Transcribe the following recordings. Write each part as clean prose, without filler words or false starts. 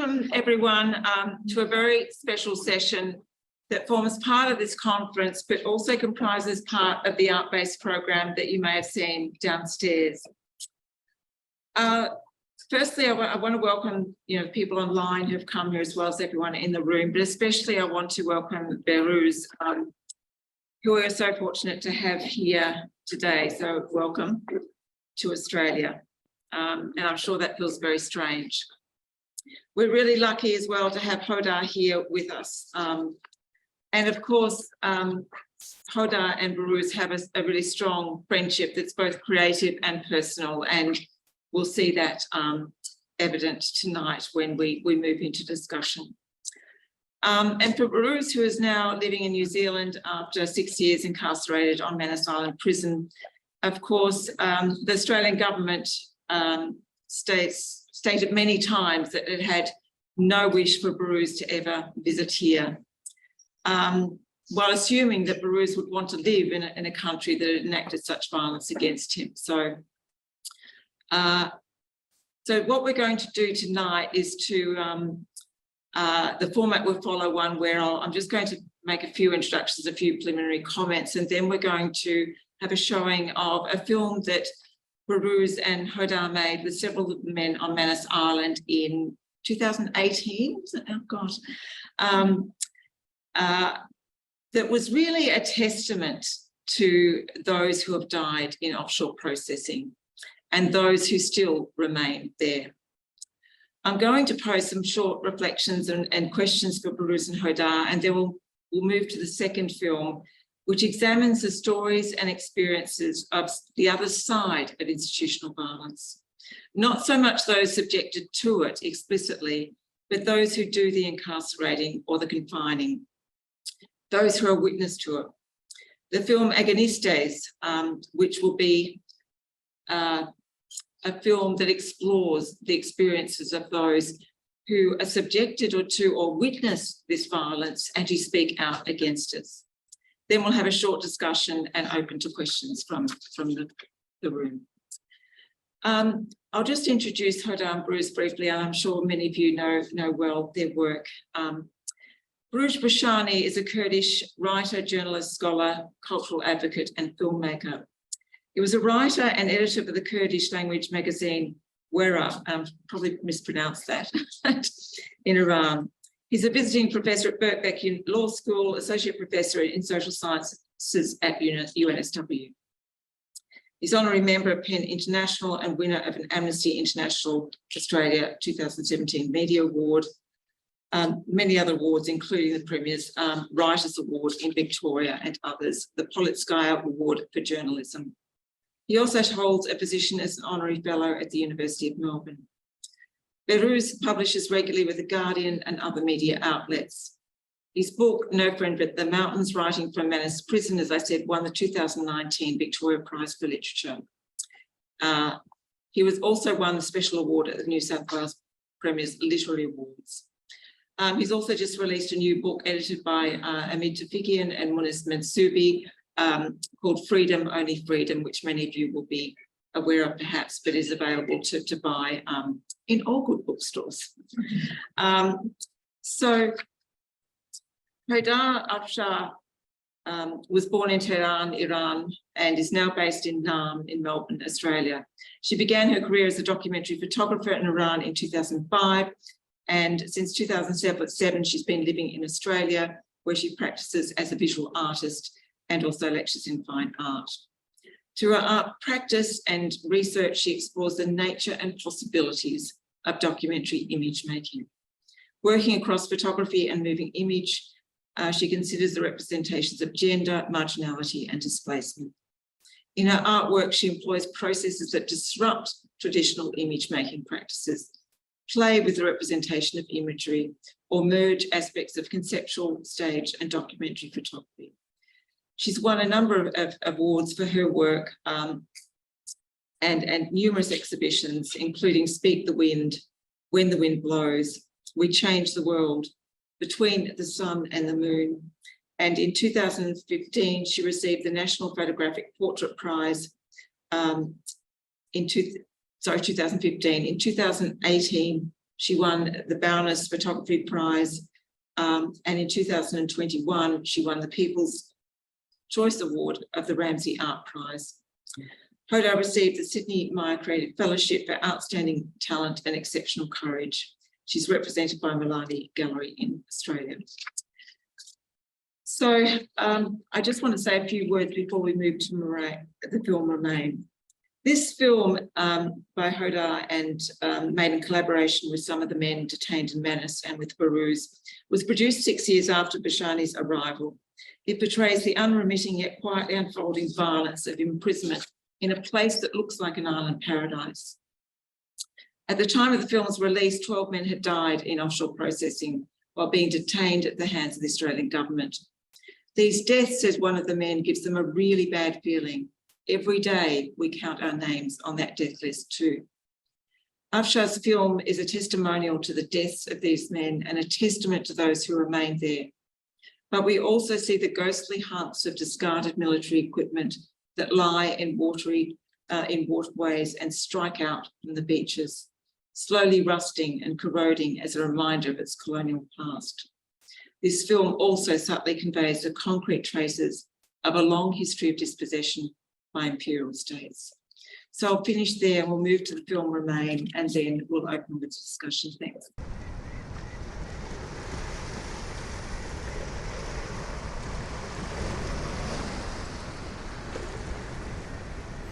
welcome everyone to a very special session that forms part of this conference, but also comprises part of the art-based program that you may have seen downstairs. Firstly, I want to welcome people online who have come here as well as everyone in the room, but especially I want to welcome Behrouz, who we are so fortunate to have here today. So welcome to Australia. And I'm sure that feels very strange. We're really lucky as well to have Hoda here with us. And of course, Hoda and Behrouz have a really strong friendship that's both creative and personal, and we'll see that evident tonight when we move into discussion. And for Behrouz, who is now living in New Zealand after 6 years incarcerated on Manus Island prison, of course, the Australian government stated many times that it had no wish for Behrouz to ever visit here, while assuming that Behrouz would want to live in a country that had enacted such violence against him. So what we're going to do tonight is to, the format will follow one where I'm just going to make a few introductions, a few preliminary comments, and then we're going to have a showing of a film that Behrouz and Hoda made with several of the men on Manus Island in 2018. Oh God. That was really a testament to those who have died in offshore processing and those who still remain there. I'm going to pose some short reflections and questions for Behrouz and Hoda, and then we'll move to the second film, which examines the stories and experiences of the other side of institutional violence. Not so much those subjected to it explicitly, but those who do the incarcerating or the confining, those who are witness to it. The film Agonistes, which will be a film that explores the experiences of those who are subjected or witness this violence and who speak out against it. Then we'll have a short discussion and open to questions from the room. I'll just introduce Hoda and Behrouz briefly, and I'm sure many of you know well their work. Behrouz Boochani is a Kurdish writer, journalist, scholar, cultural advocate, and filmmaker. He was a writer and editor for the Kurdish language magazine Wera, probably mispronounced that, in Iran. He's a visiting professor at Birkbeck Law School, associate professor in social sciences at UNSW. He's honorary member of PEN International and winner of an Amnesty International Australia 2017 Media Award. Many other awards, including the Premier's Writers Award in Victoria and others, the Pulitzer Award for Journalism. He also holds a position as an honorary fellow at the University of Melbourne. Behrouz publishes regularly with The Guardian and other media outlets. His book, No Friend But the Mountains, Writing from Manus Prison, as I said, won the 2019 Victoria Prize for Literature. He was also won the Special Award at the New South Wales Premier's Literary Awards. He's also just released a new book edited by Amid Tafikian and Munis Mansoubi called Freedom, Only Freedom, which many of you will be aware of perhaps, but is available to buy in all good bookstores. So Hoda Afshar was born in Tehran, Iran, and is now based in Nam in Melbourne, Australia. She began her career as a documentary photographer in Iran in 2005, and since 2007, she's been living in Australia, where she practices as a visual artist and also lectures in fine art. Through her art practice and research, she explores the nature and possibilities of documentary image making. Working across photography and moving image, she considers the representations of gender, marginality, and displacement. In her artwork, she employs processes that disrupt traditional image making practices, play with the representation of imagery, or merge aspects of conceptual, stage, and documentary photography. She's won a number of awards for her work and numerous exhibitions, including Speak the Wind, When the Wind Blows, We Change the World, Between the Sun and the Moon. And in 2015, she received the National Photographic Portrait Prize in 2015. In 2018, She won the Behrouz Photography Prize, and in 2021, she won the People's Choice Award of the Ramsay Art Prize. Hoda received the Sydney Myer Creative Fellowship for outstanding talent and exceptional courage. She's represented by Milani Gallery in Australia. So I just want to say a few words before we move to the film Remain. This film by Hoda and made in collaboration with some of the men detained in Manus and with Behrouz was produced 6 years after Boochani's arrival. It portrays the unremitting yet quietly unfolding violence of imprisonment in a place that looks like an island paradise. At the time of the film's release, 12 men had died in offshore processing while being detained at the hands of the Australian government. These deaths, says one of the men, gives them a really bad feeling. Every day we count our names on that death list too. Afshar's film is a testimonial to the deaths of these men and a testament to those who remained there. But we also see the ghostly hunts of discarded military equipment that lie in waterways and strike out from the beaches, slowly rusting and corroding as a reminder of its colonial past. This film also subtly conveys the concrete traces of a long history of dispossession by imperial states. So I'll finish there and we'll move to the film Remain and then we'll open the discussion. Thanks.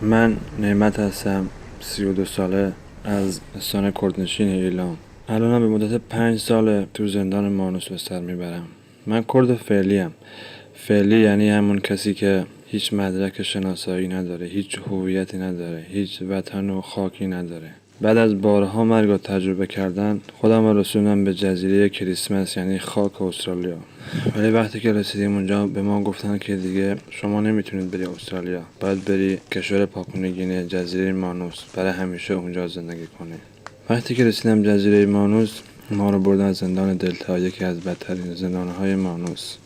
من نعمت هستم، 32 ساله، از استان کردنشین ایلام. الانم به مدت 5 ساله تو زندان مانوس به سر میبرم. من کرد فعلیم. فعلی یعنی همون کسی که هیچ مدرک شناسایی نداره، هیچ هویتی نداره، هیچ وطن و خاکی نداره. بعد از بارها مرگ رو تجربه کردن خودم رو رسوندم به جزیره کریسمس یعنی خاک استرالیا. ولی وقتی که رسیدیم اونجا به ما گفتن که دیگه شما نمیتونید بری استرالیا، باید بری کشور پاپوو گینه، جزیره مانوس، برای همیشه اونجا زندگی کنی. وقتی که رسیدم جزیره مانوس ما رو بردن زندان دلتا، یکی از بدترین زندانهای مانوس.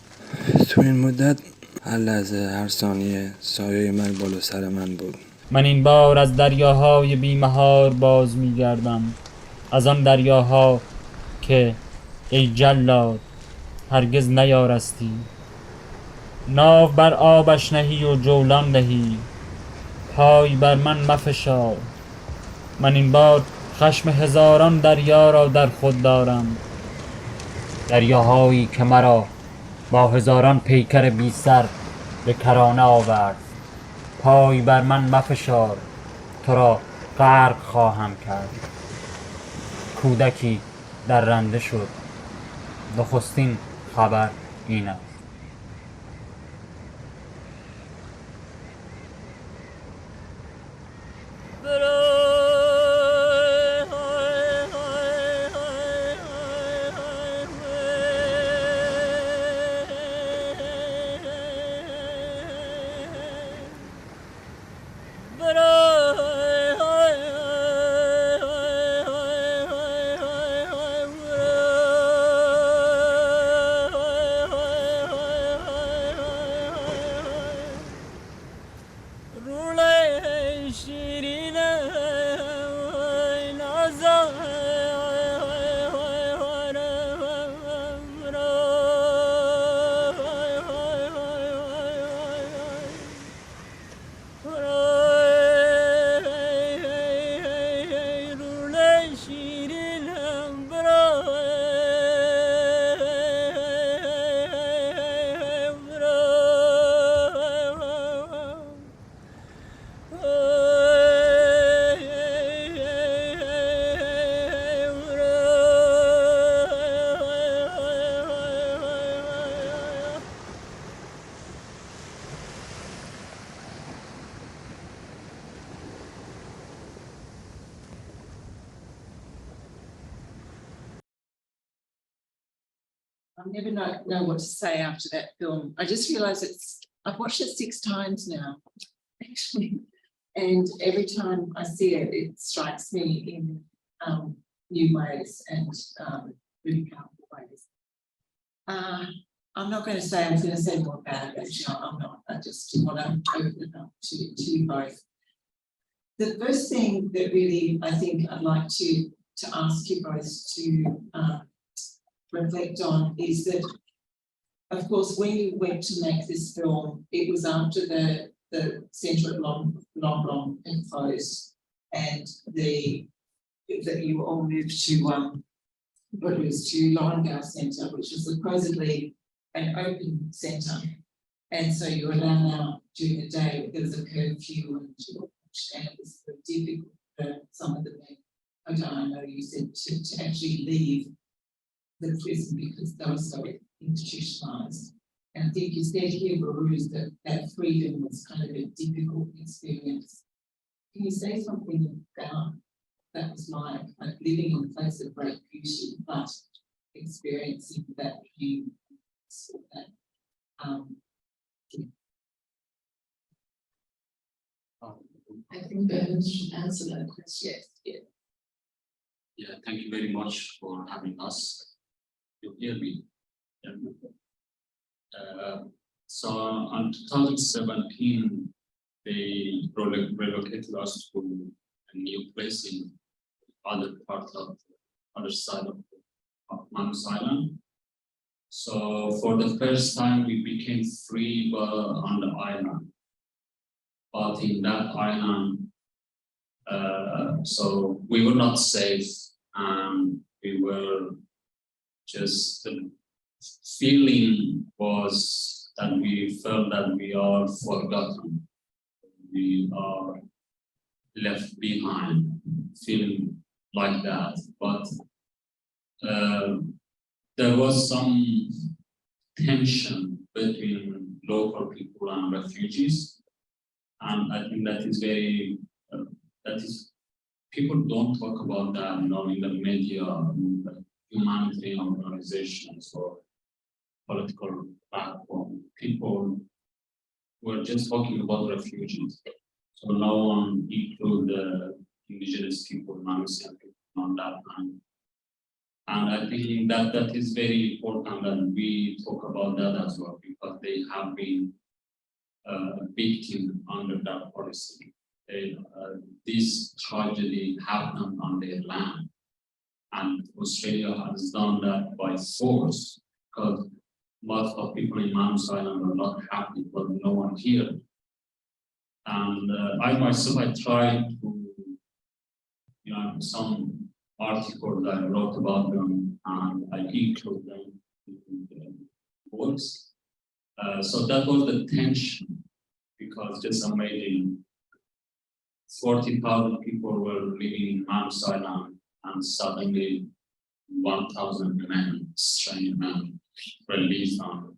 تو این مدت هر لحظه هر ثانیه سایه مرگ بالا سر من بود. من این بار از دریاهای بی‌محار باز می‌گردم، از آن دریاها که ای جلاد هرگز نیارستی. ناو بر آبش نهی و جولان دهی، پای بر من مفشار. من این بار خشم هزاران دریا را در خود دارم، دریاهایی که مرا با هزاران پیکر بی سر به کرانه آورد. پای بر من مفشار، تو را غرق خواهم کرد. کودکی در رنده شد، نخستین خبر این است. I never know what to say after that film. I just realised I've watched it 6 times now, actually. And every time I see it, it strikes me in new ways and really powerful ways. I'm not going to say, I'm going to say more about it, actually. I'm not. I just want to open it up to you both. The first thing that really I think I'd like to to ask you both to reflect on is that, of course, when you went to make this film, it was after the centre at Loughnan had closed, and that you all moved to Behrouz to Loughnan Centre, which was supposedly an open centre, and so you were allowed out during the day. There was a curfew, and it was very difficult for some of the men. I know you said to actually leave the prison because they were so institutionalised. And I think you said here, Behrouz, that freedom was kind of a difficult experience. Can you say something about that was like living in a place of great beauty, but experiencing that you saw that? I think Behrouz should answer that question. Yes. Yeah, thank you very much for having us. You hear me? Yeah. So in 2017, they relocated us to a new place in other side of Manus Island. So for the first time, we became free on the island. But in that island, so we were not safe, and we were just, the feeling was that we felt that we are forgotten, we are left behind, feeling like that. But there was some tension between local people and refugees, and I think that is very, people don't talk about that, in the media, in the humanitarian organizations or political platform. People were just talking about refugees. So no one include the indigenous people, Manusian people on that hand. And I think that is very important that we talk about that as well, because they have been victim under that policy. This tragedy happened on their land, and Australia has done that by force, because lots of people in Manus Island are not happy, but no one here. And I myself, I tried to, some articles I wrote about them, and I include them in the works. So that was the tension, because just amazing. 40,000 people were living in Manus Island, and suddenly 1,000 men, Australian men, released on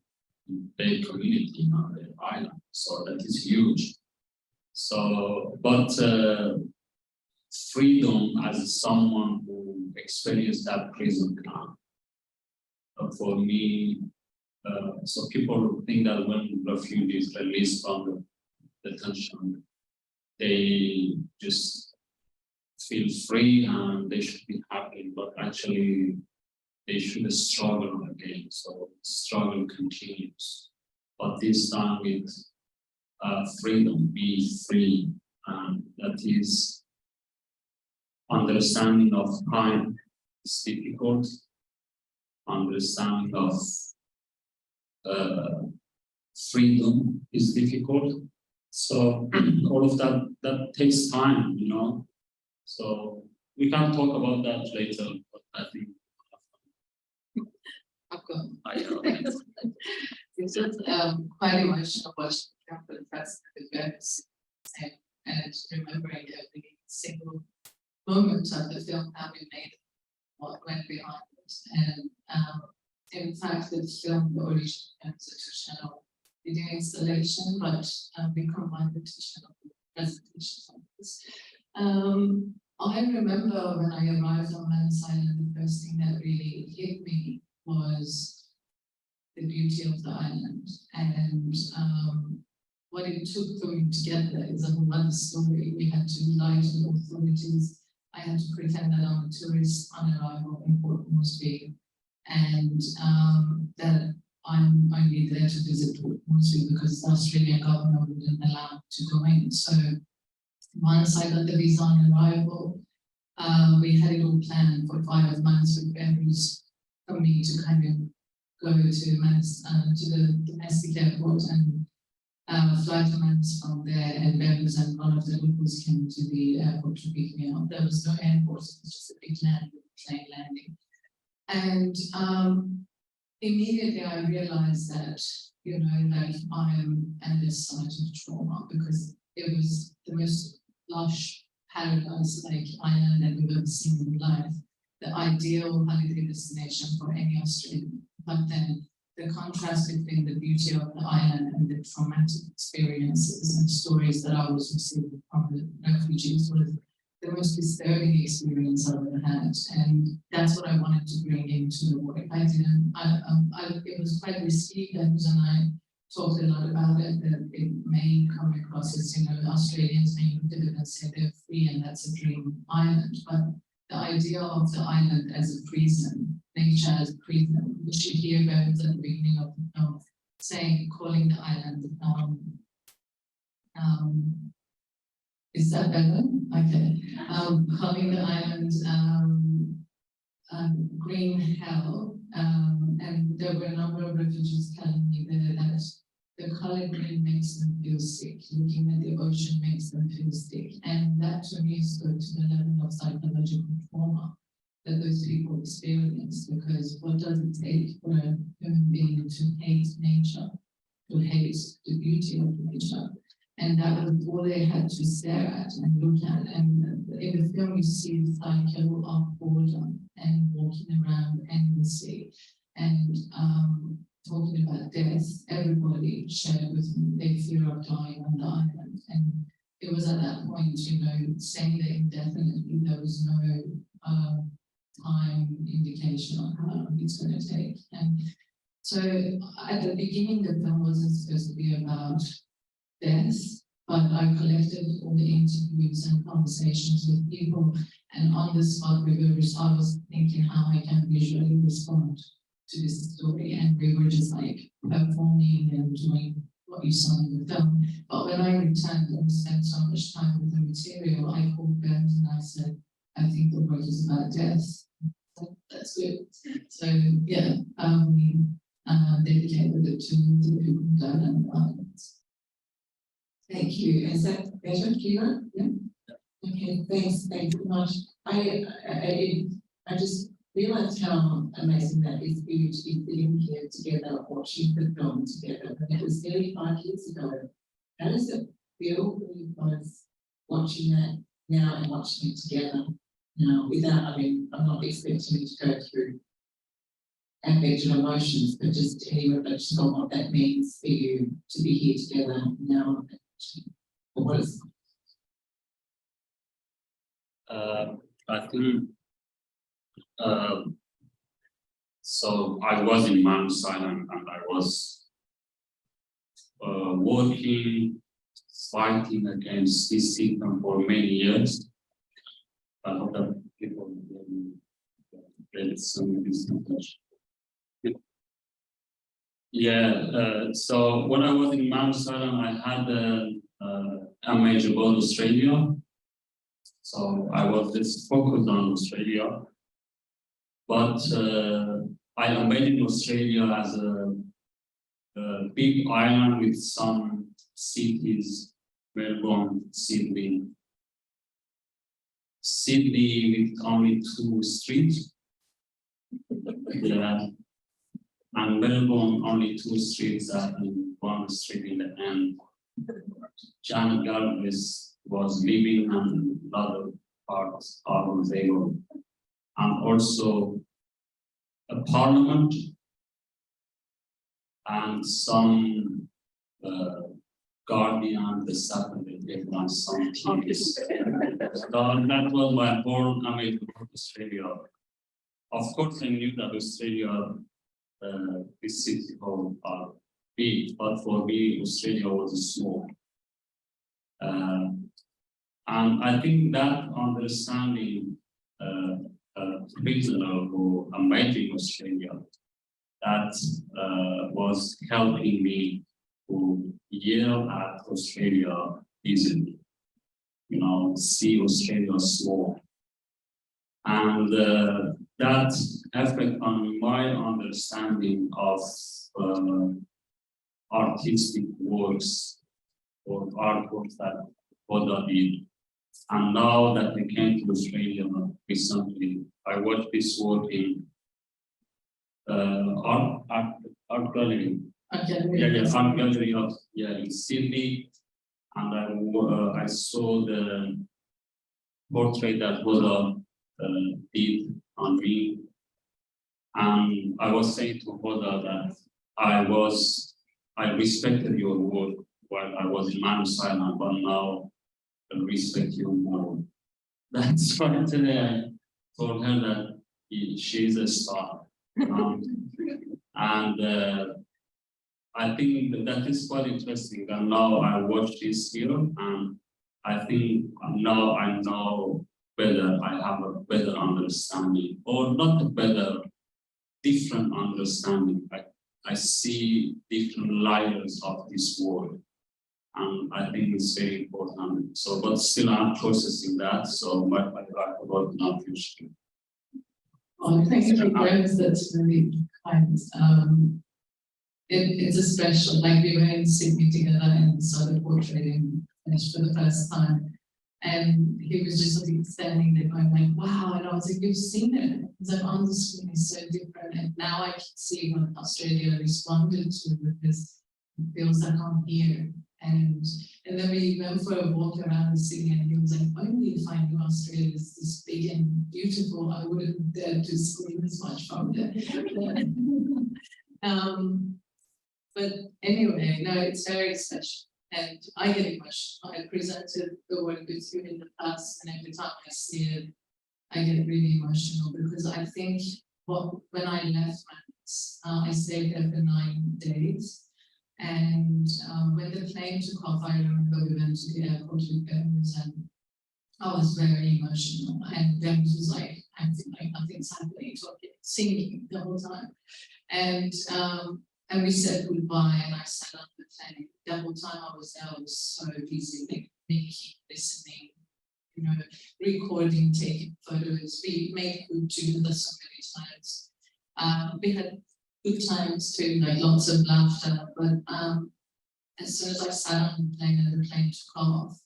their community on their island. So that is huge. So, but freedom as someone who experienced that prison camp, for me, so people think that when refugees released from the detention, they just feel free and they should be happy, but actually they should struggle again. So struggle continues, but this time with freedom, be free, and that is understanding of time is difficult, understanding of freedom is difficult. So all of that takes time, So we can talk about that later, but I think It's just quite emotional watching for the first and remembering every single moment of the film that we made, what went behind it. And in fact, the film, the original institutional video installation, but we combined the two channel presentations of this. I remember when I arrived on Manus Island, the first thing that really hit me was the beauty of the island, and what it took coming together is a whole other story. We had to lie to the authorities. I had to pretend that I'm a tourist on arrival in Port Moresby, and that I'm only there to visit Port Moresby because the Australian government wouldn't allow to go in. So once I got the visa on arrival, We had it all planned for 5 months with Behrouz for me to kind of go to the domestic airport and fly to Manus from there, and Behrouz and one of the locals came to the airport to pick me up. There was no airport, it was just a big plane landing. And immediately I realized that, you know, that I am at this site of trauma, because it was the most lush paradise-like island that we've ever seen in life, the ideal holiday destination for any Australian. But then the contrast between the beauty of the island and the traumatic experiences and stories that I was receiving from the refugees was the most disturbing experience I've ever had. And that's what I wanted to bring into the work. It was quite risky, Behrouz and I talked a lot about it, that it may come across as, you know, Australians may look at it and say they're free and that's a dream island. But the idea of the island as a prison, nature as a prison, which you hear Behrouz at the beginning of the film, saying, calling the island, is that better? Okay. Calling the island green hell, and there were a number of refugees telling me that the color green makes them feel sick, looking at the ocean makes them feel sick, and that to me spoke to the level of psychological trauma that those people experience, because what does it take for a human being to hate nature, to hate the beauty of nature? And that was all they had to stare at and look at. And in the film, you see the cycle of boredom and walking around endlessly and talking about death. Everybody shared with me their fear of dying on the island. And it was at that point, you know, saying that indefinitely, there was no time indication on how long it's going to take. And so at the beginning, the film wasn't supposed to be about death, but I collected all the interviews and conversations with people, and on the spot I was thinking how I can visually respond to this story, and we were just like performing and doing what you saw in the film. But when I returned and spent so much time with the material, I called Behrouz and I said, I think the work is about death. So that's good. So yeah, we dedicated it to the people who died on the island. Thank you. Is that better, Kira? Yeah. Okay. Thanks. Thanks so much. I just realized how amazing that is for you to be sitting here together, watching the film together. And it was nearly 5 years ago. How does it feel for you guys watching that now and watching it together now? Without, I mean, I'm not expecting you to go through affect and emotions, but just any reflection on what that means for you to be here together now. What is I think so I was in Mount Sinai and I was working, fighting against this system for many years. I hope that people read some of this knowledge. Yeah, so when I was in Mount Sinai, I had a major about Australia. So I was just focused on Australia. But I imagined Australia as a big island with some cities, Melbourne, Sydney. Sydney with only 2 streets. Yeah. And Melbourne only 2 streets and 1 street in the end. Janet Galvez was living in another part of Zago. And also a parliament and some Guardian, the Saturday, and some TVs. So that was my born American Australia. Of course, I knew that Australia, this city called big, but for me, Australia was small. And I think that understanding prisoner who amazing Australia, that was helping me to yell at Australia easily. You know, see Australia small. And that effect on my understanding of artistic works or artworks that Hoda did. And now that I came to Australia recently, I watched this work in art gallery. Art gallery in Sydney, and I saw the portrait that Hoda did on me, and I was saying to Hoda that I respected your work while I was in Manus Island, but now I respect you more. That's why today I told her that she's a star. And I think that is quite interesting. And now I watch this here, and I think now I know better, I have a better understanding, or not a better, different understanding. I see different layers of this world, and I think it's very important. So, but still I'm processing that, so my about not future. Oh, thank you for that. That's really kind. It's a special, like we were in Sydney together and saw the portrait finished for the first time. And he was just like standing there going like, wow, and I was like, you've seen it. It's like on the screen is so different. And now I can see what Australia responded to, because it feels like I'm here. And then we went for a walk around the city, and he was like, only if I knew Australia is this big and beautiful, I wouldn't dare to scream as much from there. But anyway, no, it's very special. And I get emotional. I presented the work with you in the past, and every time I see it, I get really emotional, because I think when I left Manus, I stayed there for 9 days. And when the plane took off, I remember we went to the airport with Behrouz, and I was very emotional. And Behrouz was like acting like nothing's happening, talking, singing the whole time. And we said goodbye, and I sat on the plane. The whole time I was there, I was so busy, like making, listening, you know, recording, taking photos. We made good together so many times. We had good times too, like lots of laughter. But as soon as I sat on the plane and the plane took off,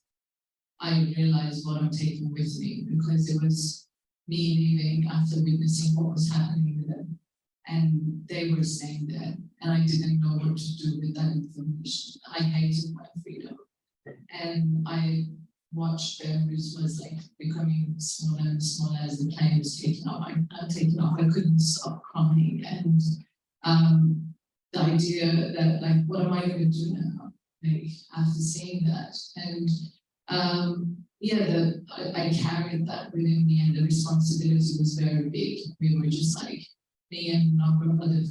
I realized what I'm taking with me, because it was me leaving after witnessing what was happening there. And they were staying there, and I didn't know what to do with that information. I hated my freedom. And I watched Behrouz was like becoming smaller and smaller as the plane was taking off. I couldn't stop crying. And the idea that, like, what am I going to do now? Like, after seeing that. And I carried that within me, and the responsibility was very big. We were just like, me and a number of other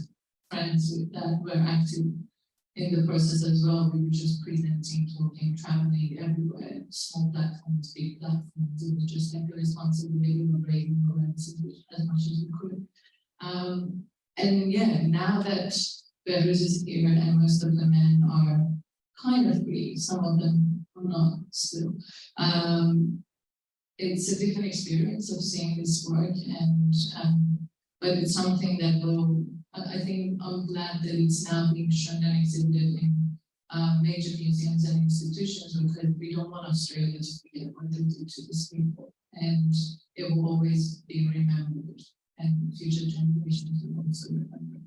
friends that were active in the process as well. We were just presenting, talking, traveling everywhere, small platforms, big platforms. It was just like a responsibility of raising awareness as much as we could. And yeah, now that Behrouz is here and most of the men are kind of free, some of them are not still. It's a different experience of seeing this work, and but it's something that I think I'm glad that it's now being shown and exhibited in major museums and institutions, because we don't want Australia to forget what they did to these people, and it will always be remembered, and future generations will also remember.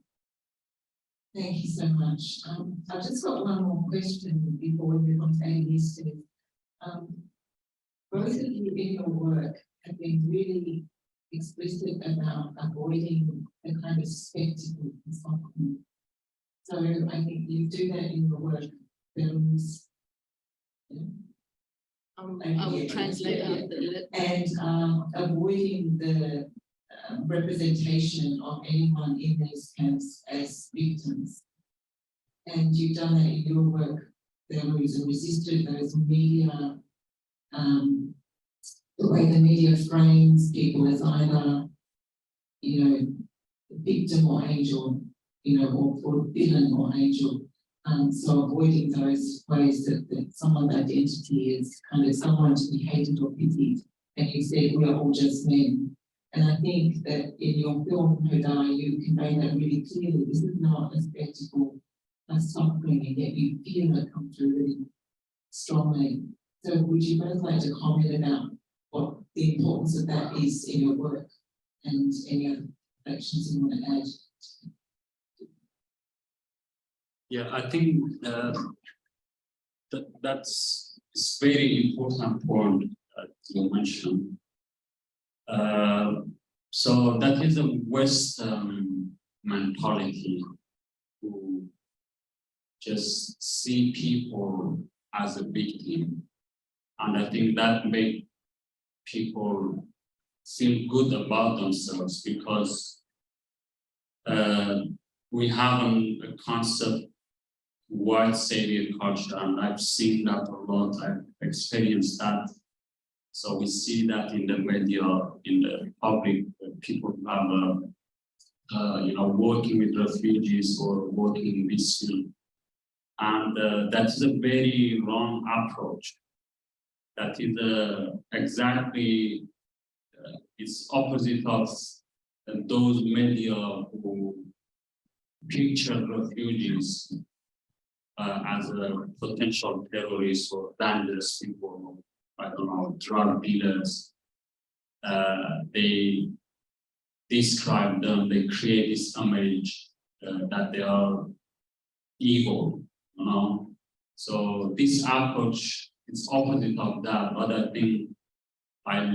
Thank you so much. I've just got one more question before we move on to Agonistes. Both of you in your work have been really explicit about avoiding the kind of spectacle and something. So I think you do that in your work. Films. I will translate that. And avoiding the representation of anyone in these camps as victims. And you've done that in your work. There was a resisted those media, the way the media frames people as either, victim or angel, or villain or angel. So avoiding those ways that someone's identity is kind of someone to be hated or pitied. And you said we are all just men. And I think that in your film, Hoda, you convey that really clearly. This is not a spectacle of suffering, and yet you feel it come through really strongly. So would you both like to comment about what the importance of that is in your work and any other reflections you want to add? Yeah, I think that's a very important point that you mentioned. So that is a Western mentality to just see people as a victim. And I think that makes people feel good about themselves because we have a concept white savior culture, and I've seen that a lot. I've experienced that. So we see that in the media, in the public, people have, working with refugees or working in this field. And that is a very wrong approach. That is exactly, it's opposite of those media who picture refugees as a potential terrorists or dangerous people, I don't know, drug dealers. They describe them, they create this image that they are evil, you know. So this approach is opposite of that, but I think I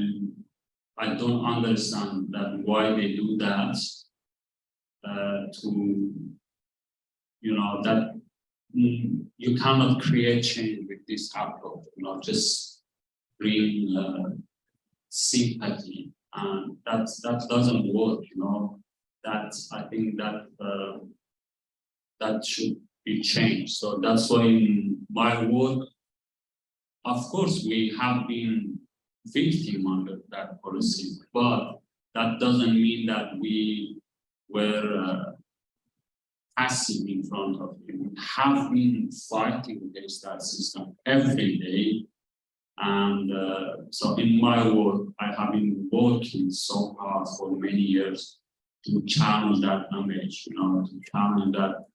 don't understand that why they do that to, that you cannot create change with this approach, just bring sympathy, and that doesn't work, that I think that that should be changed. So that's why in my work, of course, we have been victim under that policy, but that doesn't mean that we were passive in front of it. We have been fighting against that system every day. And so in my work, I have been working so hard for many years to challenge that image, to challenge that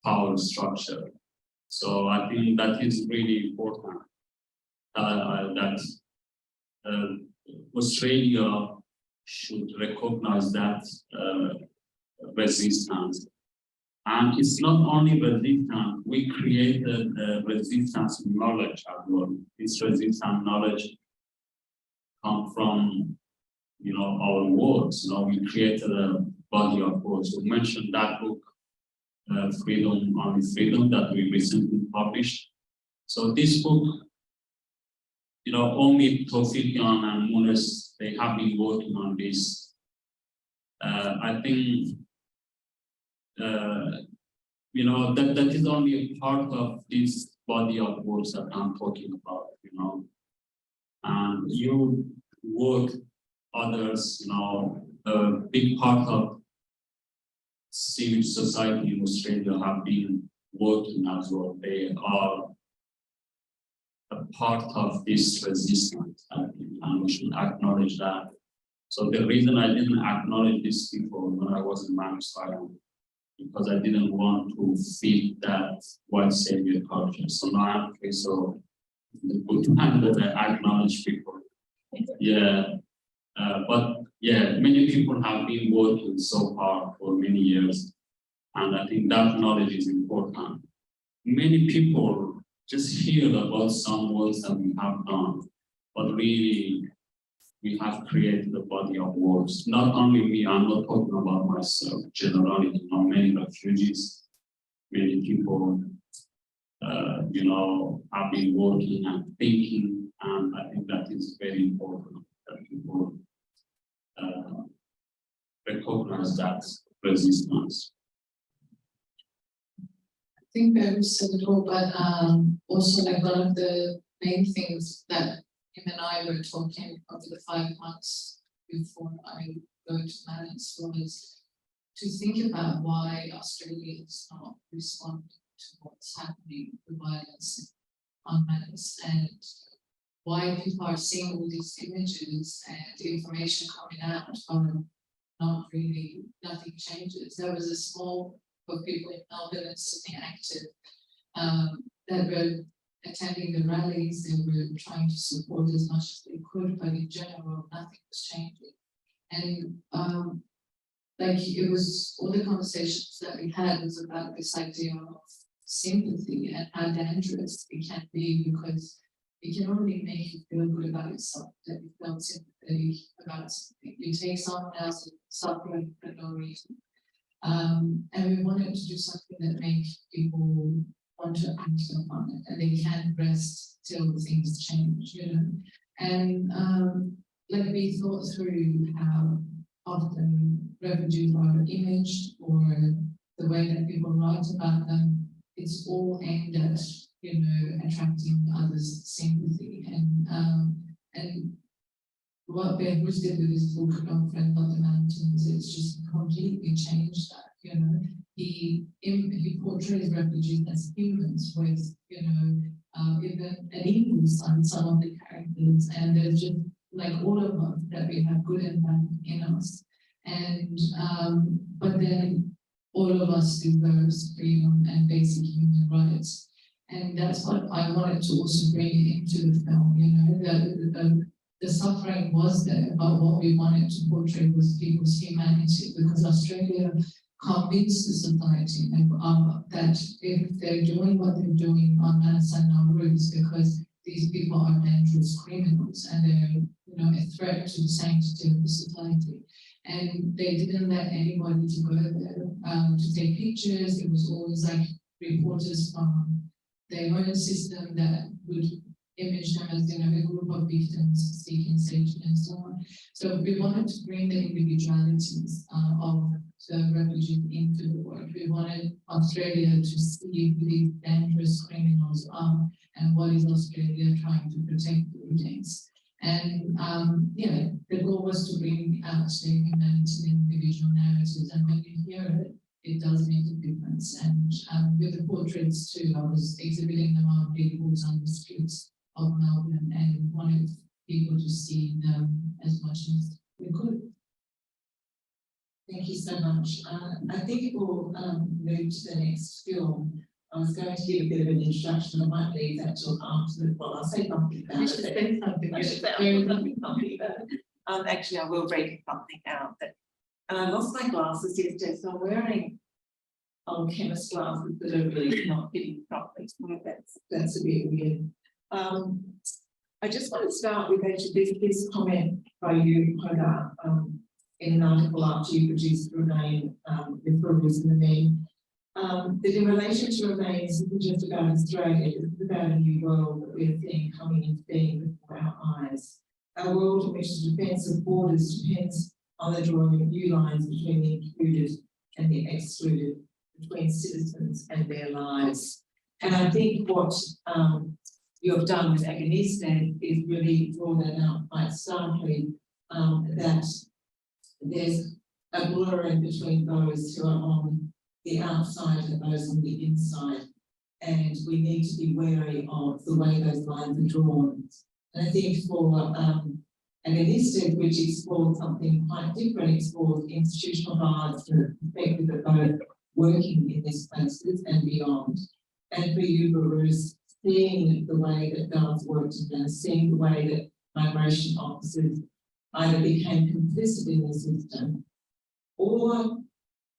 power structure. So I think that is really important. That Australia should recognize that resistance. And it's not only resistance, we created resistance knowledge as well. This resistance knowledge comes from, our works. We created a body of works. We mentioned that book, Freedom on Freedom, that we recently published. So this book, only Tawfiqian and Munis, they have been working on this. I think that is only a part of this body of works that I'm talking about, and you work others, a big part of civil society in Australia have been working as well. They are a part of this resistance, and we should acknowledge that. So the reason I didn't acknowledge these people when I was in Manchester, because I didn't want to feed that white savior culture. So now I'm okay, so the good time that I acknowledge people. Yeah, but yeah, many people have been working so hard for many years, and I think that knowledge is important. Many people just hear about some works that we have done, but really we have created a body of works. Not only me, I'm not talking about myself, generally, many refugees, many people, have been working and thinking, and I think that is very important that people recognize that resistance. I think Behrouz said it all, but also like one of the main things that him and I were talking over the 5 months before I go to Manus was to think about why Australia is not responding to what's happening, the violence on Manus. And why people are seeing all these images and information coming out, but not really, nothing changes. There was a small group of people in Melbourne and Sydney active that were attending the rallies. They were trying to support as much as they could, but in general, nothing was changing. And like it was, all the conversations that we had was about this idea of sympathy and how dangerous it can be, because it can only make you feel good about yourself, that you felt sympathetic about something. You take someone else's suffering for no reason. And we wanted to do something that makes people want to act upon it, and they can't rest till things change, you know. And like we thought through how often refugees are imaged, or the way that people write about them, it's all aimed at, you know, attracting others' sympathy. And what Behrouz did with his book, Don't Friend Not the Mountains, it's just completely changed that, you know. He portrays refugees as humans with, you know, even an evil side, some of the characters, and there's just like all of us that we have good and bad in us. And but then all of us deserves freedom and basic human rights. And that's what I wanted to also bring into the film, you know, the suffering was there, but what we wanted to portray was people's humanity, because Australia convinced the society that if they're doing what they're doing on Manassan Nauru's, because these people are dangerous criminals and they're, you know, a threat to the sanctity of the society. And they didn't let anybody to go there to take pictures. It was always like reporters from their own system that would image them as, you know, a group of victims seeking safety and so on. So we wanted to bring the individualities of the refugees into the work. We wanted Australia to see who these dangerous criminals are and what is Australia trying to protect against. And yeah, the goal was to bring out the humanity and individual narratives, and when you hear it, it does make a difference. And with the portraits too, I was exhibiting them on billboards on the streets of Melbourne and wanted people to see them as much as we could. Thank you so much. I think we'll move to the next film. I was going to give a bit of an introduction. I might leave that till after. Well, I'll say something about it. You should say something. I should say something funny about it. Actually, I will read something out. And I lost my glasses yesterday, so I'm wearing old chemist glasses that are really not fitting properly. So that's a bit weird. I just want to start with actually this comment by you, Hoda, in an article after you produced Remain with Behrouz and Remain. That in relation to Remain, this isn't just about Australia, it's about a new world that we're seeing coming into being before our eyes. A world in which the defence of borders depends on the drawing of new lines between the included and the excluded, between citizens and their lives. And I think what you have done with Agonistes is really draw that out quite starkly, that there's a blurring between those who are on the outside and those on the inside. And we need to be wary of the way those lines are drawn. And I think for Agonistes, which explored something quite different, explored institutional violence from the perspective of both working in these places and beyond. And for you, Behrouz, seeing the way that guards worked and seeing the way that migration officers either became complicit in the system or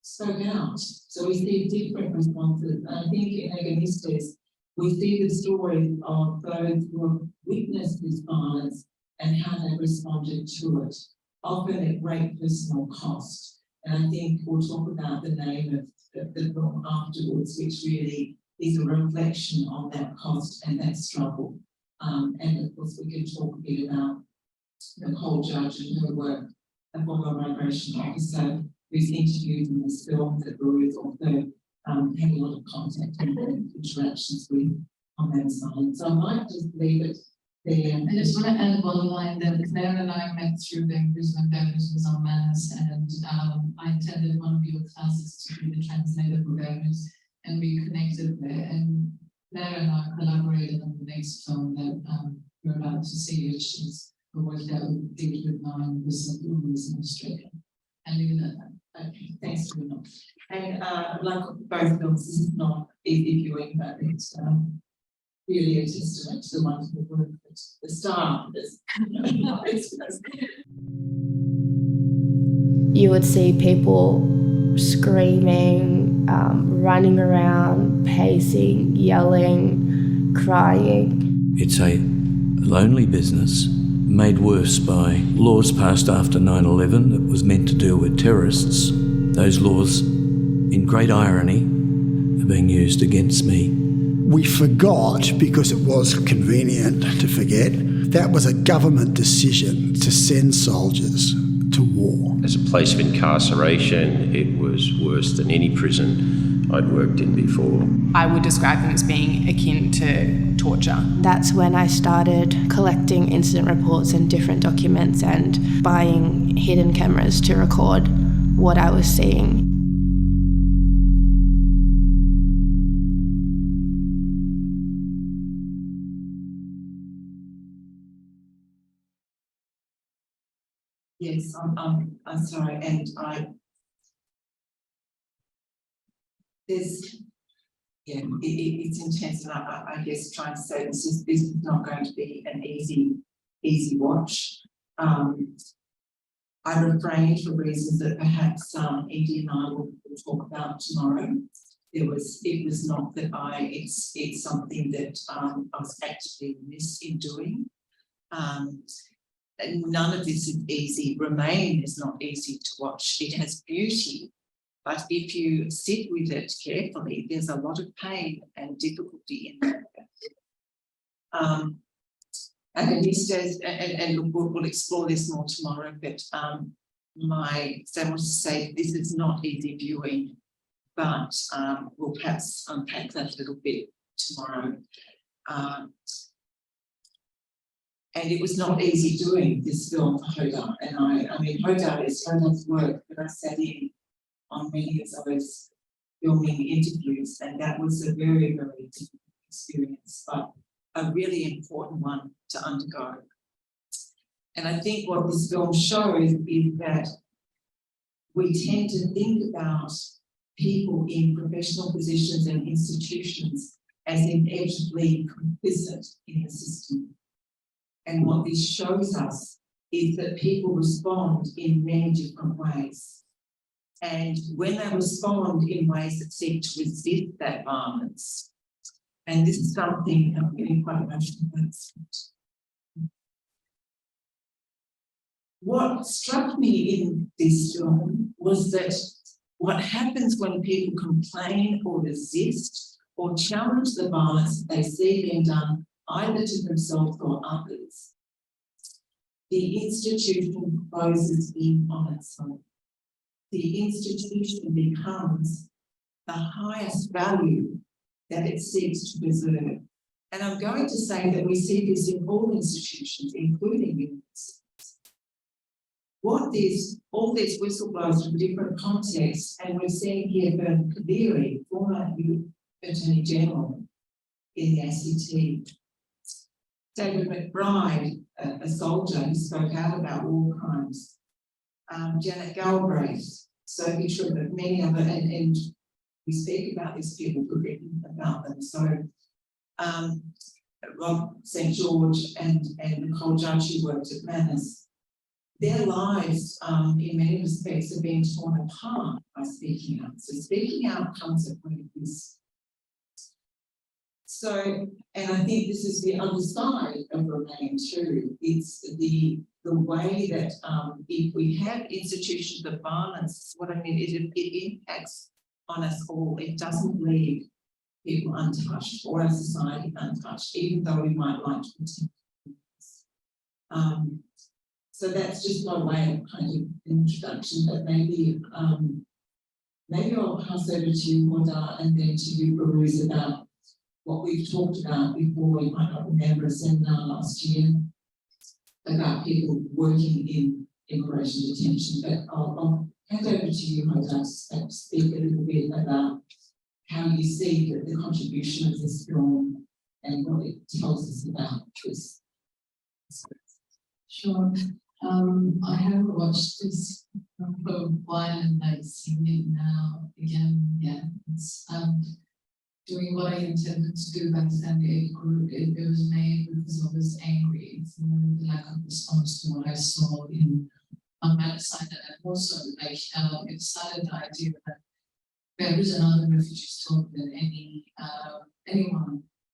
spoke out. So we see different responses. And I think in Agonistes, we see the stories of those who have witnessed this violence and how they responded to it, often at great personal cost. And I think we'll talk about the name of the film afterwards, which really is a reflection on that cost and that struggle. And of course, we can talk a bit about Nicole Judge and her work, a former migration officer who's interviewed in this film that Behrouz also had a lot of contact and interactions with on that side. So I might just leave it there. I just want to add one line that Claire and I met through Behrouz when Behrouz was on Manas, and I attended one of your classes to be the translator for Behrouz, and we connected there. And Claire and I collaborated on the next film that we're about to see her. She's worked out with David Loughnan, was in Australia. And leave it at that. Okay, thanks very much. And like both films, this is not easy viewing, but it's really a testament to the wonderful work that the staff is. You would see people screaming, running around, pacing, yelling, crying. It's a lonely business made worse by laws passed after 9/11 that was meant to deal with terrorists. Those laws, in great irony, are being used against me. We forgot, because it was convenient to forget, that was a government decision to send soldiers to war. As a place of incarceration, it was worse than any prison I'd worked in before. I would describe them as being akin to torture. That's when I started collecting incident reports and different documents and buying hidden cameras to record what I was seeing. Yes, I'm sorry, and it's intense, and I guess trying to say this is not going to be an easy watch. I refrained for reasons that perhaps Indy and I will talk about tomorrow. It was not that it's something that I was actively remiss in doing. And none of this is easy. Remain is not easy to watch. It has beauty, but if you sit with it carefully, there's a lot of pain and difficulty in that. Agonistes, and we'll explore this more tomorrow, but I want to say this is not easy viewing, but we'll perhaps unpack that a little bit tomorrow. And it was not easy doing this film for Hoda. And I mean, Hoda's work, but I sat in on many of those filming interviews, and that was a very, very difficult experience, but a really important one to undergo. And I think what this film shows is that we tend to think about people in professional positions and institutions as inevitably complicit in the system. And what this shows us is that people respond in many different ways. And when they respond in ways that seek to resist that violence, and this is something I'm getting quite emotional about. What struck me in this film was that what happens when people complain or resist or challenge the violence they see being done either to themselves or others, the institution closes in on itself. The institution becomes the highest value that it seeks to preserve. And I'm going to say that we see this in all institutions, including universities. All these whistleblowers from different contexts, and we're seeing here Bernard Kabiri, former Attorney General in the ACT, David McBride, a soldier who spoke out about war crimes, Janet Galbraith, Sophie Trevor, many other, and we speak about these people, we've written about them. So Rob St. George and Nicole Judge, who worked at Manus, their lives in many respects have been torn apart by speaking out. So speaking out comes at this. So, and I think this is the other side of Remain too. It's the way that if we have institutions of violence, what I mean, it impacts on us all. It doesn't leave people untouched or our society untouched, even though we might like to continue. So that's just my way of kind of introduction, but maybe I'll pass over to you, Hoda, and then to you, Behrouz, about what we've talked about before. You might not remember a seminar last year about people working in immigration detention, but I'll hand over to you, Hoda, to speak a little bit about how you see the contribution of this film and what it tells us about this Sure. I haven't watched this for a while and I've seen it now again. Yeah, it's doing what I intended to do back then. It was made because I was angry for the lack of response to what I saw on that side, and also like excited the idea that there is another refugees talk that any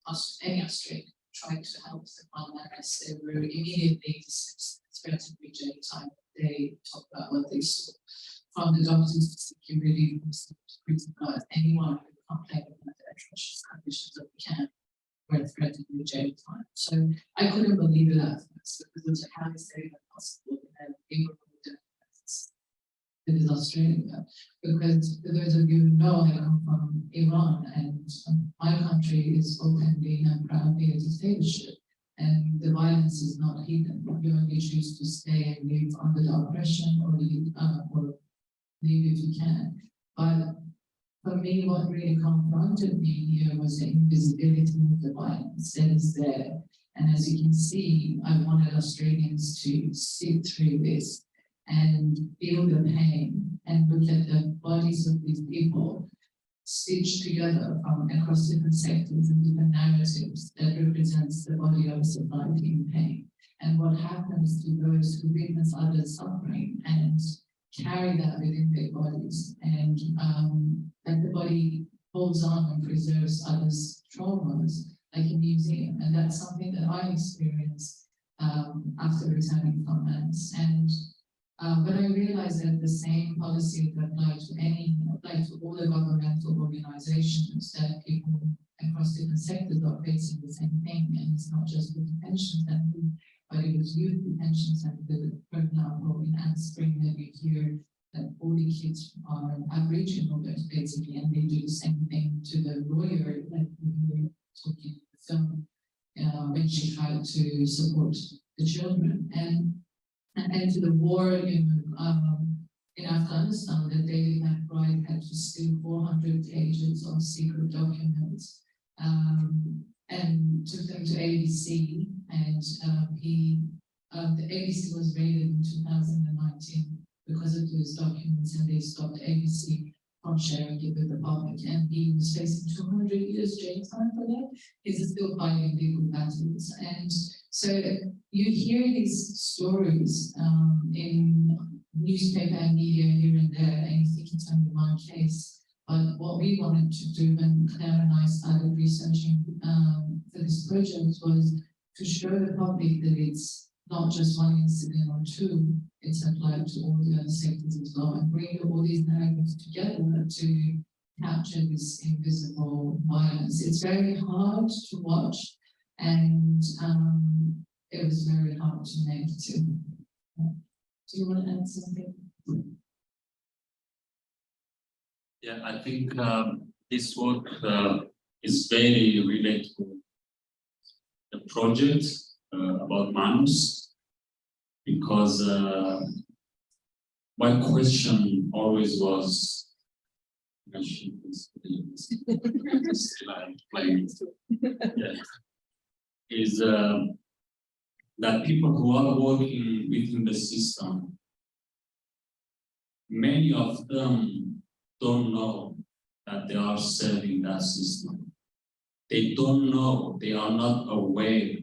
Australian tried to help them on that as they were immediately threatened with jail time. They talk about what they saw from the doctors to security, anyone who complained about the atrocious conditions of the camp were threatened with jail time. So I couldn't believe it at first because it was like, how is that even possible? And people it is Australia, because for those of you who know, I come from Iran, and my country is openly and proudly a dictatorship, and the violence is not hidden. You only choose to stay and live under the oppression, or leave if you can. But for me, what really confronted me here was the invisibility of the violence that is there. And as you can see, I wanted Australians to sit through this and feel the pain and look at the bodies of these people stitched together from across different sectors and different narratives that represents the body of society in pain. And what happens to those who witness others suffering and carry that within their bodies, and that the body holds on and preserves others' traumas like a museum. And that's something that I experienced after returning from Mans. And but I realized that the same policy would apply to all the governmental organizations, that people across different sectors are facing the same thing. And it's not just the detention center, but it was youth detention center. For example, in Alice Spring, that we hear that all the kids are Aboriginal, basically, and they do the same thing to the lawyer that we were talking in the film when she tried to support the children. And to the war in Afghanistan, that David McBride had to steal 400 pages of secret documents and took them to ABC. And the ABC was raided in 2019 because of those documents, and they stopped ABC from sharing it with the public. And he was facing 200 years jail time for that. He's still fighting legal battles. And so you hear these stories in newspaper and media here and there, and you think it's only one case. But what we wanted to do when Claire and I started researching for this project was to show the public that it's not just one incident or two, it's applied to all the other sectors as well, and bring all these narratives together to capture this invisible violence. It's very hard to watch, and it was very hard to make too. Do you want to add something? Yeah, I think this work is very related to the project about Manus, because my question always was, is that people who are working within the system, many of them don't know that they are serving that system. They don't know, they are not aware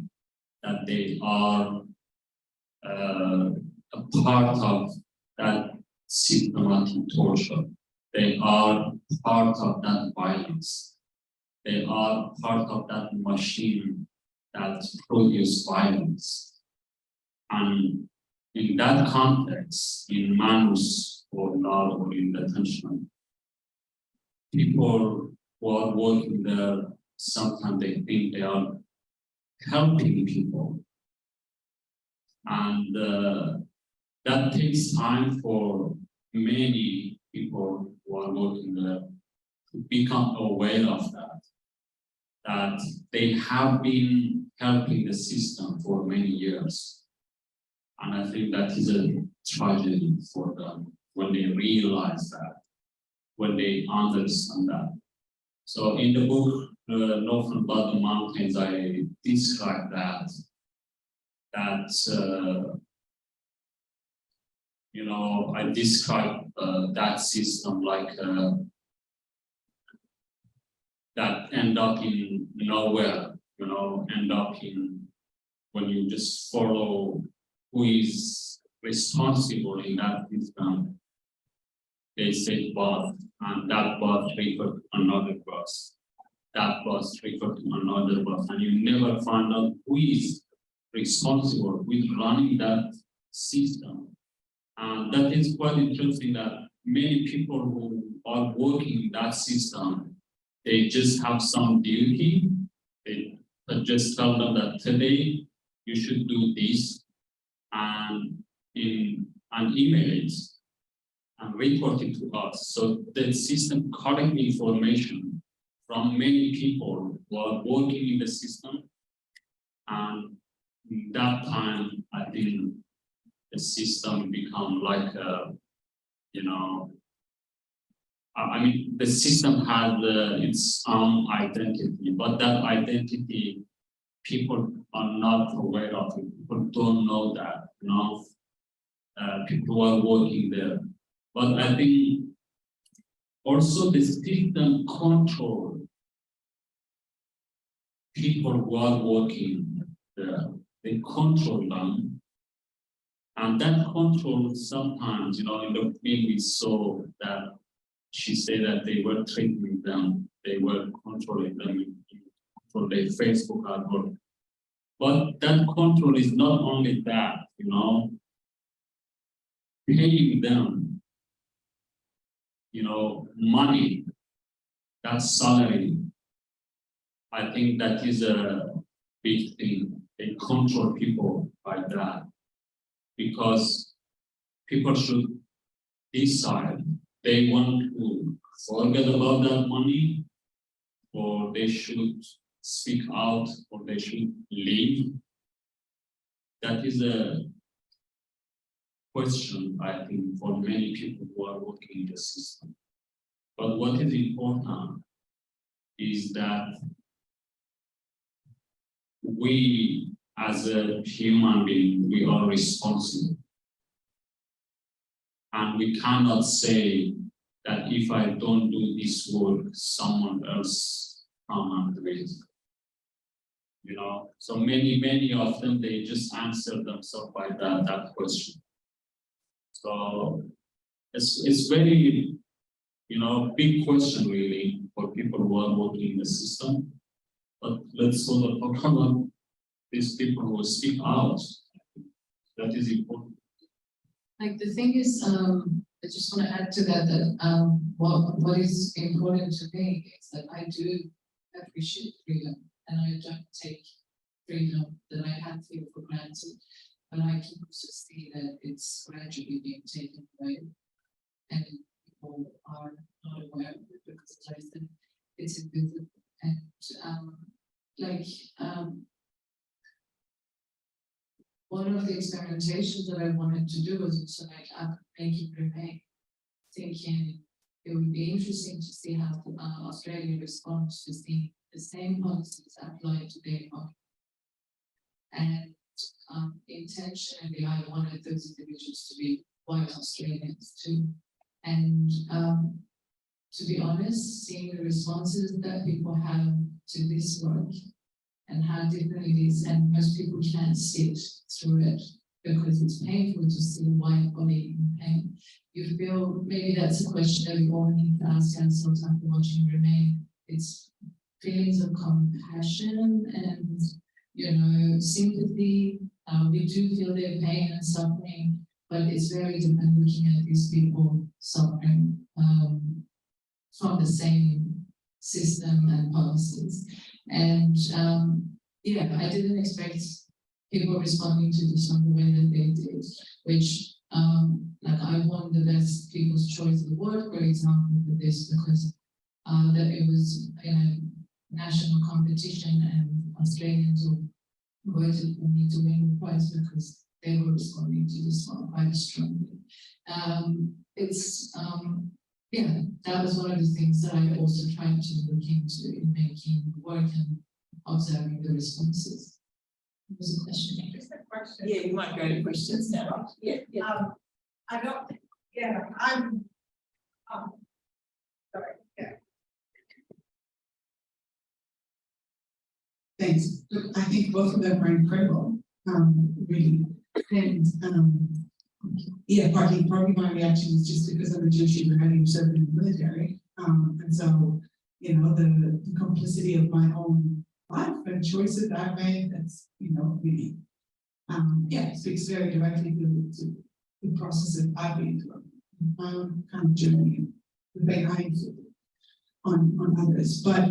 that they are a part of that systematic torture. They are part of that violence. They are part of that machine that produces violence. And in that context, in Manus or not, or in detention, people who are working there, sometimes they think they are helping people. And that takes time for many people who are working there to become aware of that they have been helping the system for many years. And I think that is a tragedy for them when they realize that, when they understand that. So in the book, Loughnan About the Mountains, I describe that that, you know, I describe that system like that end up in nowhere, you know, end up in when you just follow who is responsible in that system. They say boss, and that boss referred to another boss. That boss referred to another boss, and you never find out who is responsible with running that system. And that is quite interesting that many people who are working in that system, they just have some duty. They just tell them that today you should do this and email it and report it to us. So the system collects information from many people who are working in the system. And in that time, I think the system become like a, you know, I mean, the system has its own identity, but that identity, people are not aware of it. People don't know that, you know, people are working there. But I think also the system control people who are working there. They control them. And that control sometimes, you know, in the film we saw that she said that they were treating them, they were controlling them for their Facebook account. But that control is not only that, you know, paying them, you know, money, that salary. I think that is a big thing. They control people by that because people should decide they want to forget about that money, or they should speak out, or they should leave. That is a question, I think, for many people who are working in the system. But what is important is that we, as a human being, we are responsible. And we cannot say that if I don't do this work, someone else come and do it. You know, so many of them, they just answer themselves by that question. So it's very, you know, big question really for people who are working in the system. But let's sort of talk about these people who speak out. That is important. Like the thing is, I just want to add to that, that what is important to me is that I do appreciate freedom, and I don't take freedom that I have here for granted, but I can also see that it's gradually being taken away, and people are not aware of it because, as I said, it's invisible. And one of the experimentations that I wanted to do was also like make it remain, thinking it would be interesting to see how Australia responds to seeing the same policies applied to their market. And intentionally, I wanted those individuals to be white Australians too. And to be honest, seeing the responses that people have to this work and how different it is, and most people can't sit through it because it's painful to see a white body in pain. You feel maybe that's a question that we all need to ask ourselves after watching Remain. It's feelings of compassion and, you know, sympathy. We do feel their pain and suffering, but it's very different looking at these people suffering from the same system and policies. And yeah, I didn't expect people responding to this on the way that they did, which like I won the best People's Choice Award, for example, for this, because that it was in a national competition and Australians voted for me to win the prize because they were responding to this one quite strongly. Yeah, that was one of the things that I also tried to look into in making work and observing the responses. Was a question. Just a question. Yeah, you might go to questions now. Yeah, I don't, I'm, sorry, yeah. Thanks. Look, I think both of them are incredible, really. And, partly my reaction is just because I'm a Jewish Israeli who served in the military. And so, the complicity of my own life and choices I've made, that's, really, speaks very directly to the process that I've been through, my own kind of journey, the way I inflicted on others. But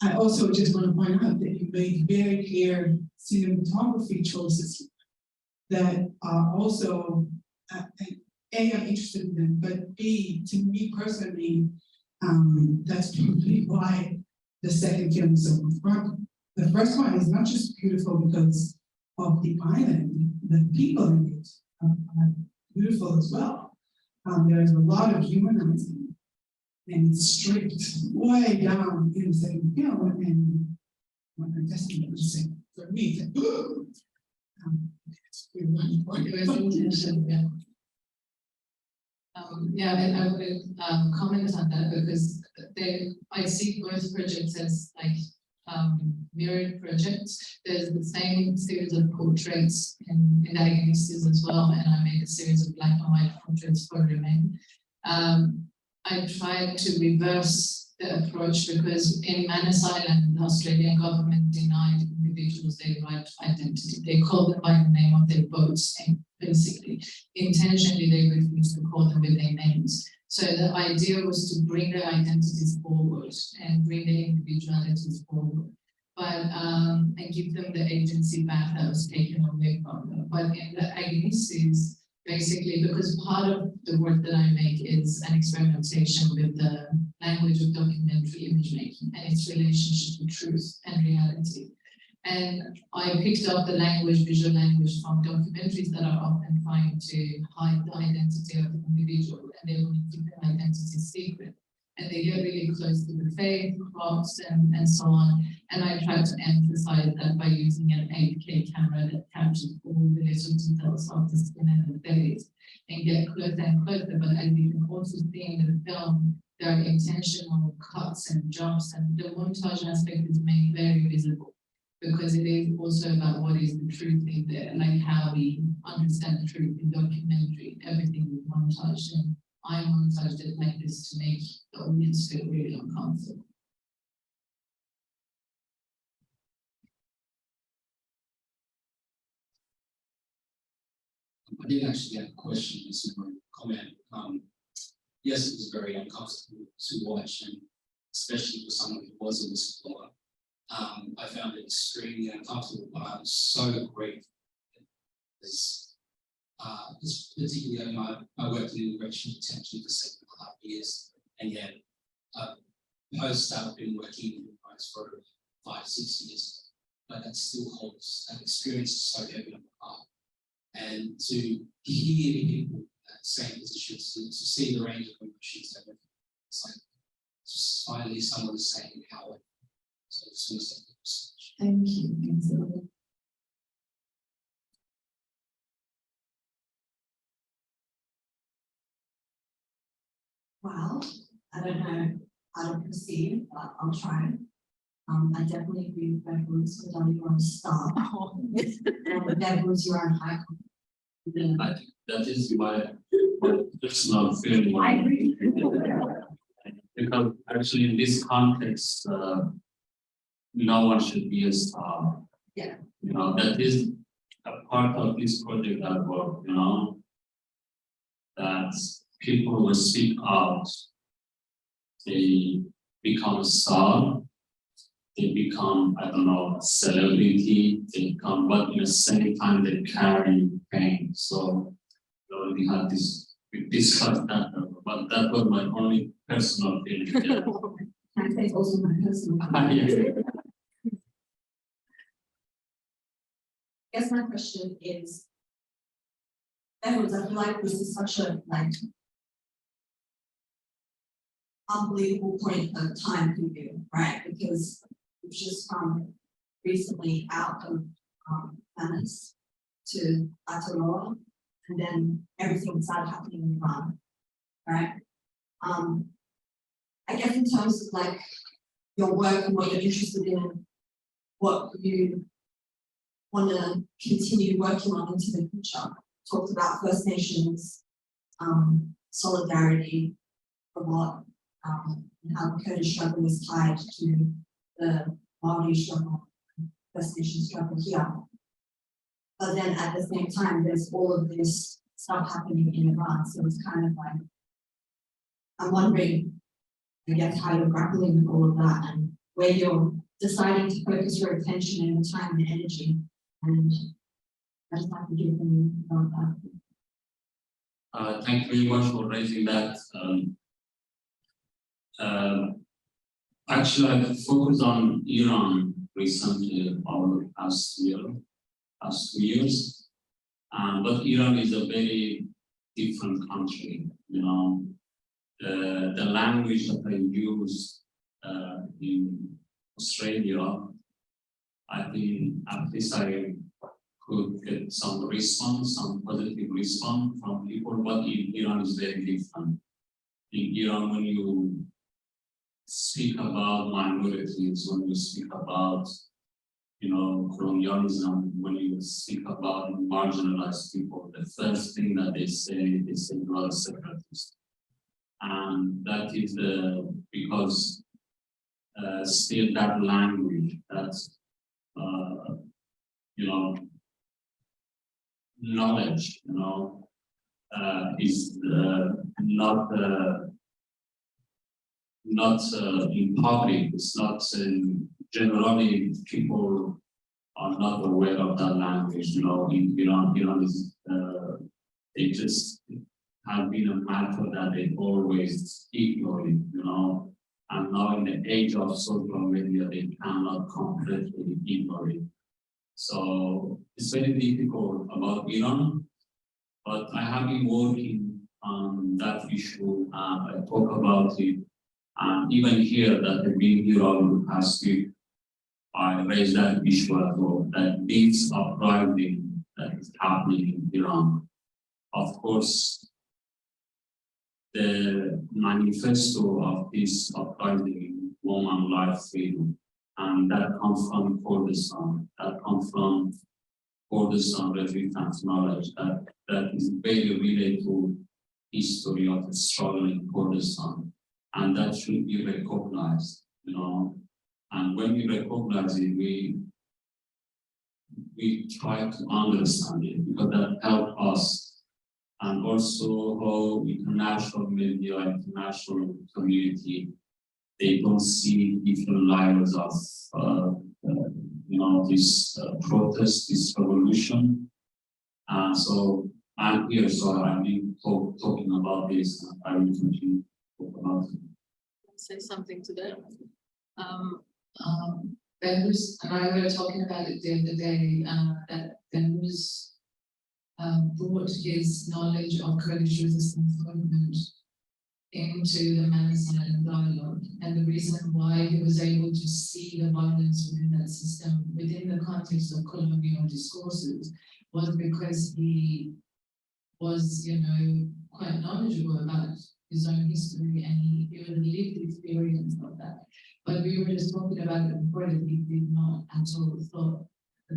I also just want to point out that you made very clear cinematography choices that are also, A, I'm interested in them, but B, to me personally, that's probably why the second film is so profound. The first one is not just beautiful because of the island, the people in it are beautiful as well. There's a lot of humanizing, and it's stripped way down in the second film, and when I'm testing it, just saying, for me, it's like, it's really important. It was intention, yeah. And I would comment on that because I see both projects as like mirrored projects. There's the same series of portraits in Agonistes as well, and I made a series of black and white portraits for Remain. I tried to reverse the approach because in Manus Island, the Australian government denied individuals their right to identity. They called them by the name of their boats, and basically, intentionally they refused to call them with their names. So the idea was to bring their identities forward and bring their individualities forward, but and give them the agency back that was taken away from them. But in the Agonistes, basically, because part of the work that I make is an experimentation with the language of documentary image making and its relationship to truth and reality. And I picked up the visual language from documentaries that are often trying to hide the identity of the individual, and they want to keep their identity secret. And they get really close to the faith, crops, and so on. And I try to emphasize that by using an 8K camera that captures all the little details of the skin and the face, and get closer and closer. But as you can also see in the film, there are intentional cuts and jumps, and the montage aspect is made very visible, because it is also about what is the truth in there, like how we understand the truth in documentary. Everything is montaged, and I montaged it like this to make the audience feel really uncomfortable. I didn't actually have a question, it's more a comment. Yes, it was very uncomfortable to watch, and especially for someone who was a whistleblower. I found it extremely uncomfortable, but I'm so grateful. Because particularly, I worked in immigration detention for 7.5 years, and yet post I've been working in rights for 5-6 years, but that still holds, that experience is so heavy on my heart. And to hear people in that same position, to see the range of emotions, it's like just finally someone saying how it. So I just want to say thank you so much. Thank you. Well, I don't know how to proceed, but I'll try. I definitely agree with Behrouz Boochani, you're on star. And Behrouz, you're on high. I think that is my personal feeling. I agree. Because actually in this context, no one should be a star. Yeah. That is a part of this project at work, that people will speak out, they become a star, they become, I don't know, a celebrity, they become, but at the same time they carry pain. So we already had this, we discussed that, but that was my only personal feeling. Can I say it's also my personal Yeah. I guess my question is, Behrouz, I feel like this is such a unbelievable point of time for you, right? Because you've just come recently out of Venice to Aotearoa, and then everything started happening in Iran, right? I guess in terms of like your work and what you're interested in, what you want to continue working on into the future, talked about First Nations solidarity a lot, and how the Kurdish struggle is tied to the Maori struggle, First Nations struggle here. But then at the same time, there's all of this stuff happening in Iran. So it's kind of like, I'm wondering, I guess, how you're grappling with all of that and where you're deciding to focus your attention and your time and energy. And I just like to give them about that. Thank you very much for raising that. Actually, I've focused on Iran recently over the past 2 years. But Iran is a very different country, you know. The language that I use in Australia, I think at least I could get some response, some positive response from people, but in Iran is very different. In Iran, when you speak about minorities, when you speak about, you know, colonialism, when you speak about marginalized people, the first thing that they say you are a separatist. And that is because still that language, that, you know, knowledge, you know, is not in public. It's not generally people are not aware of that language. You know, in Iran is they just have been a matter that they always ignore it, you know. And now in the age of social media, they cannot completely ignore it. So it's very difficult about Iran, but I have been working on that issue. I talk about it, and even here that I've been here over the past week, I raised that issue as well. That this uprising that is happening in Iran, of course, the manifesto of this uprising, woman, life, freedom, and that comes from Kurdistan, that comes from Kurdistan resistance knowledge, that is very related to history of the struggle in Kurdistan, and that should be recognized, you know. And when we recognize it, we try to understand it, because that helps us. And also how international media, international community, they don't see different layers of, you know, this protest, this revolution. So I'm here, so I've been talking about this. I will continue to talk about it. Say something to that. Behrouz and I were talking about it the other day, that Behrouz brought his knowledge of Kurdish resistance movement into the man-silent dialogue, and the reason why he was able to see the violence within that system, within the context of colonial discourses, was because he was, you know, quite knowledgeable about his own history, and he had a lived experience of that. But we were just talking about it before, that he did not at all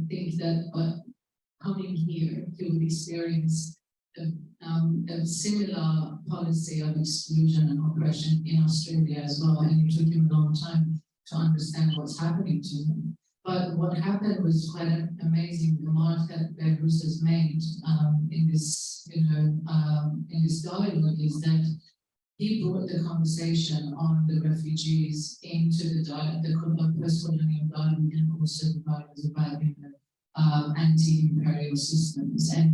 think that coming here, he would experience a similar policy of exclusion and oppression in Australia as well, and it took him a long time to understand what's happening to him. But what happened was quite amazing. The mark that Behrouz has made in this, you know, in this dialogue is that he brought the conversation on the refugees into the post-colonial dialogue, and also the dialogues about, you know, anti-imperial systems. And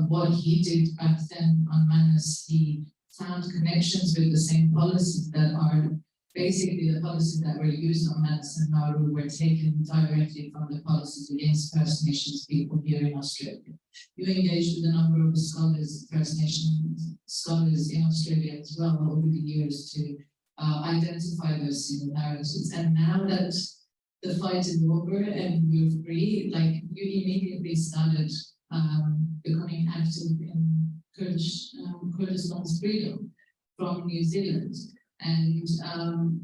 what he did back then on Manus, he found connections with the same policies that are basically the policies that were used on Manus and Nauru were taken directly from the policies against First Nations people here in Australia. You engaged with a number of scholars, First Nations scholars in Australia as well over the years to identify those similarities. And now that the fight is over and we're free, like you immediately started becoming active in Kurdistan's freedom from New Zealand. And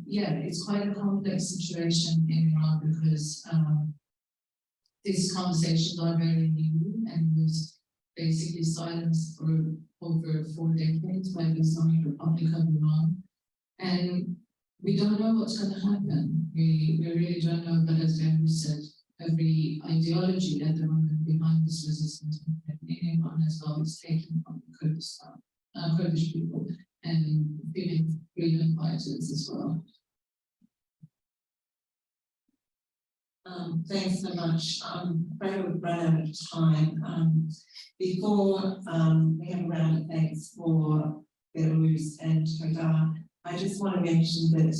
yeah, it's quite a complex situation in Iran because these conversations are very new and was basically silenced for over 4 decades by the Islamic Republic of Iran. And we don't know what's going to happen. We really don't know, but as Behrouz said, every ideology at the moment behind this resistance in Iran as well is taken from the Kurdish people and giving freedom fighters as well. Thanks so much. I'm afraid we've run out of time. Before we have a round of thanks for Behrouz and Hoda, I just want to mention that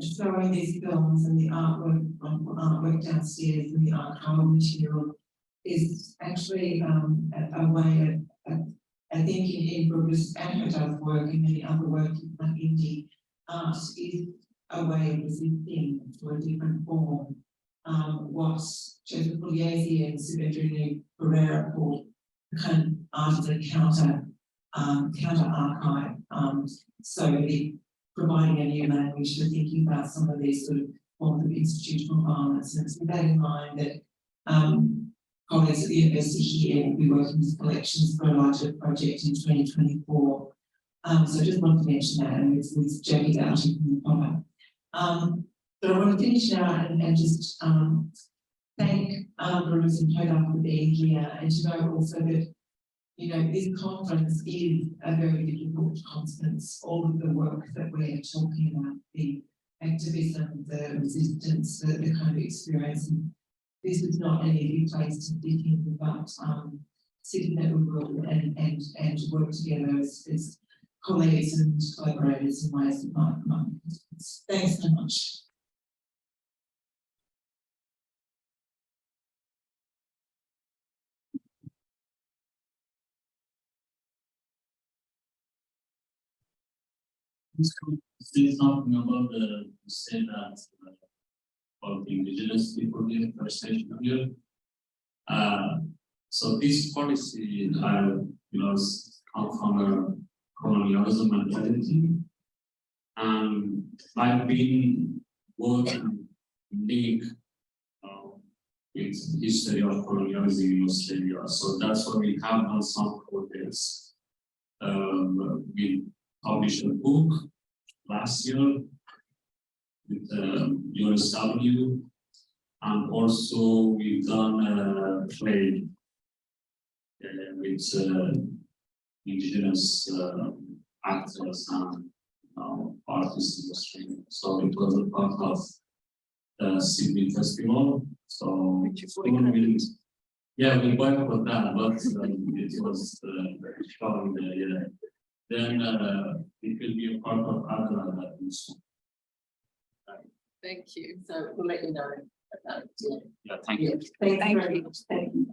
showing these films and the artwork downstairs and the archival material is actually a way of, I think in Behrouz and Hoda's work and many other work like indie art is a way of resisting to a different form. What Joseph Pugliese and Subedrini Pereira called the kind of art as a counter archive. So providing a new language for thinking about some of these sort of forms of institutional violence. And it's with that in mind that colleagues at the university here will be working with collections for a larger project in 2024. So I just wanted to mention that, and it's Jackie Doughty from the product. But I want to finish now and just thank Behrouz and Hoda for being here, and to know also that, you know, this conference is a very difficult conference. All of the work that we're talking about, the activism, the resistance, the kind of experience, and this is not an easy place to dig in, but sitting there we will and work together as colleagues and collaborators in ways that might. Thanks so much. Say something about the say that of the indigenous people here, First Nation here. So this policy, come from a colonialism mentality, and I've been working link with history of colonialism in Australia. So that's why we have done some projects. We published a book last year with USW, and also we've done a play with indigenous actors and artists in Australia. So it was a part of the Sydney Festival. So yeah, we worked for that, but it was showing the then it will be a part of Adela that also. Thank you. So we'll let you know about it. Yeah, thank you. Thank you very much. Thank you.